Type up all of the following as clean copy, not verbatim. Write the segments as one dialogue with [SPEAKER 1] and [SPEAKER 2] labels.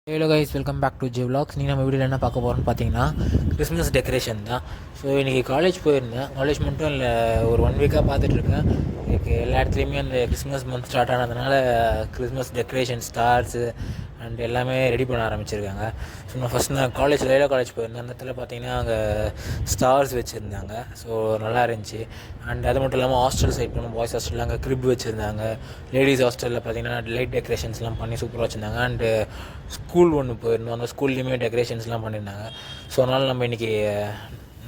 [SPEAKER 1] Hello guys, welcome back to G vlogs. நீங்கள் நம்ம வீடியோவில் என்ன பார்க்க போகிறோம்னு பார்த்தீங்கன்னா கிறிஸ்மஸ் டெக்கரேஷன் தான். ஸோ இன்றைக்கி காலேஜ் போயிருந்தேன். காலேஜ் மட்டும் இல்லை, ஒரு 1 வீக்காக பார்த்துட்ருக்கேன். எனக்கு எல்லா இடத்துலையுமே அந்த கிறிஸ்மஸ் மந்த் ஸ்டார்ட் ஆனதுனால கிறிஸ்மஸ் டெக்கரேஷன் ஸ்டார்ஸு அண்ட் எல்லாமே ரெடி பண்ண ஆரம்பிச்சிருக்காங்க. ஸோ நான் காலேஜ் லைலா காலேஜ் போயிருந்தேன். அந்த இடத்துல பார்த்தீங்கன்னா அங்கே ஸ்டார்ஸ் வச்சுருந்தாங்க. ஸோ நல்லா இருந்துச்சு. அண்ட் அது மட்டும் இல்லாமல் ஹாஸ்டல் சைட் போனோம். பாய்ஸ் ஹாஸ்டலில் அங்கே கிரிப் வச்சுருந்தாங்க. லேடிஸ் ஹாஸ்டலில் பார்த்தீங்கன்னா லைட் டெக்கரேஷன்ஸ்லாம் பண்ணி சூப்பராக வச்சுருந்தாங்க. அண்டு ஸ்கூல் ஒன்று போயிருந்தோம். அந்த ஸ்கூல்லேயுமே டெக்கரேஷன்ஸ்லாம் பண்ணியிருந்தாங்க. ஸோ அதனால் நம்ம இன்றைக்கி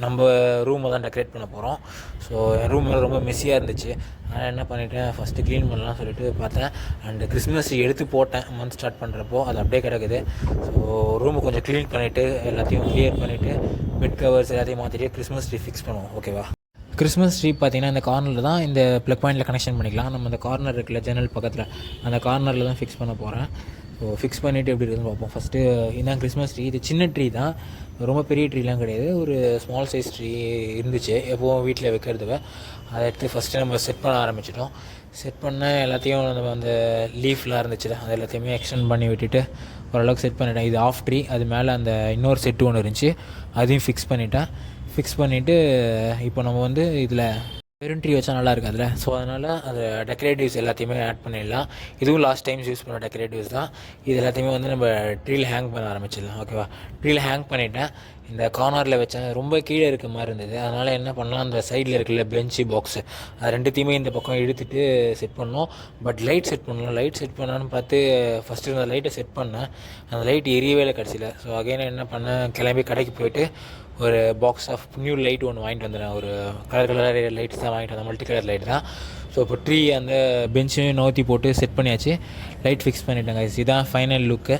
[SPEAKER 1] நம்ம ரூமை தான் டெக்கரேட் பண்ண போகிறோம். ஸோ என் ரூம் ரொம்ப மெஸ்ஸியாக இருந்துச்சு. நான் என்ன பண்ணிவிட்டேன், ஃபஸ்ட்டு க்ளீன் பண்ணலாம் சொல்லிட்டு பார்த்தேன். அண்டு கிறிஸ்மஸ் எடுத்து போட்டேன் மந்த் ஸ்டார்ட் பண்ணுறப்போ. அது அப்படியே கிடக்குது. ஸோ ரூமை கொஞ்சம் க்ளீன் பண்ணிவிட்டு எல்லாத்தையும் க்ளியர் பண்ணிவிட்டு பெட் கவர்ஸ் எல்லாத்தையும் மாற்றிட்டு கிறிஸ்மஸ் ட்ரீ ஃபிக்ஸ் பண்ணுவோம். ஓகேவா? கிறிஸ்மஸ் ட்ரீ பார்த்திங்கன்னா இந்த கார்னரில் தான், இந்த ப்ளக் பாயிண்டில் கனெக்ஷன் பண்ணிக்கலாம். நம்ம இந்த கார்னர் இருக்குல்ல, ஜன்னல் பக்கத்தில், அந்த கார்னரில் தான் ஃபிக்ஸ் பண்ண போகிறேன். ஸோ ஃபிக்ஸ் பண்ணிவிட்டு எப்படி இருக்குதுன்னு பார்ப்போம். ஃபஸ்ட்டு இதான் கிறிஸ்மஸ் ட்ரீ. இது சின்ன ட்ரீ தான், ரொம்ப பெரிய ட்ரீலாம் கிடையாது. ஒரு ஸ்மால் சைஸ் ட்ரீ இருந்துச்சு எப்போவும் வீட்டில் வைக்கிறதுக்கு. அதை எடுத்து ஃபஸ்ட்டு நம்ம செட் பண்ண ஆரம்பிச்சிட்டோம். செட் பண்ண எல்லாத்தையும் நம்ம அந்த லீஃப்லாம் இருந்துச்சுல, அது எல்லாத்தையுமே எக்ஸ்டெண்ட் பண்ணி விட்டுட்டு ஓரளவுக்கு செட் பண்ணிட்டேன். இது ஆஃப் ட்ரீ. அது மேலே அந்த இன்னொரு செட்டு ஒன்று இருந்துச்சு, அதையும் ஃபிக்ஸ் பண்ணிவிட்டேன். ஃபிக்ஸ் பண்ணிவிட்டு இப்போ நம்ம வந்து இதில் வெறும் ட்ரீ வச்சா நல்லா இருக்குது அதில். ஸோ அதனால் அந்த டெக்கரேட்டிவ்ஸ் எல்லாத்தையுமே ஆட் பண்ணிடலாம். இதுவும் லாஸ்ட் டைம்ஸ் யூஸ் பண்ண டெக்கரேட்டிவ்ஸ் தான். இது எல்லாத்தையுமே வந்து நம்ம ட்ரீயில் ஹேங் பண்ண ஆரம்பிச்சிடலாம். ஓகேவா? ட்ரீயில் ஹேங் பண்ணிவிட்டேன். இந்த கார்னரில் வச்சேன், ரொம்ப கீழே இருக்க மாதிரி இருந்தது. அதனால் என்ன பண்ணலாம், அந்த சைடில் இருக்குல்ல பெஞ்சு பாக்ஸு, அது ரெண்டுத்தையுமே இந்த பக்கம் இழுத்துட்டு செட் பண்ணோம். பட் லைட் செட் பண்ணலாம். லைட் செட் பண்ணலான்னு பார்த்து ஃபஸ்ட்டு அந்த லைட்டை செட் பண்ணேன். அந்த லைட் எரியவே இல்லை கடைசியில். ஸோ அகைன் என்ன பண்ணேன், கிளம்பி கடைக்கு போயிட்டு ஒரு பாக்ஸ் ஆஃப் நியூ லைட் ஒன்று வாங்கிட்டு வந்துடுறேன். ஒரு கலர் லைட்ஸ் தான் வாங்கிட்டு வந்தேன், மல்டி கலர் லைட் தான். ஸோ இப்போ ட்ரீ அந்த பெஞ்சையும் நோத்தி போட்டு செட் பண்ணியாச்சு. லைட் ஃபிக்ஸ் பண்ணிட்டேங்க. இதுதான் ஃபைனல் லுக்கு.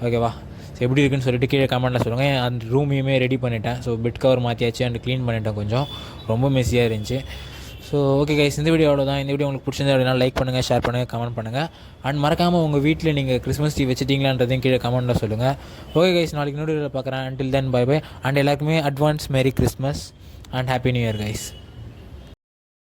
[SPEAKER 1] ஓகேவா? ஸோ எப்படி இருக்குன்னு சொல்லிட்டு கீழே கமெண்ட்டில் சொல்லுங்கள். அந்த ரூமையுமே ரெடி பண்ணிட்டேன். ஸோ பெட் கவர் மாற்றியாச்சு அண்ட் க்ளீன் பண்ணிட்டேன். கொஞ்சம் ரொம்ப மெஸ்ஸியாக இருந்துச்சு. ஸோ ஓகே கைஸ், இந்த வீடியோ அவ்வளோதான். இந்த வீடியோ உங்களுக்கு பிடிச்சிருந்தா அப்படின்னா லைக் பண்ணுங்கள், ஷேர் பண்ணுங்கள், கமெண்ட் பண்ணுங்கள். அண்ட் மறக்காமல் உங்கள் வீட்டில் நீங்கள் கிறிஸ்மஸ் ட்ரீ வச்சுட்டிங்களான்றதையும் கீழே கமெண்ட்டில் சொல்லுங்கள். ஓகே கைஸ், நாளைக்கு இன்னொரு வீடியோவில் பார்க்குறேன். Until then bye bye. And எல்லாருக்குமே advance merry Christmas and happy new year guys.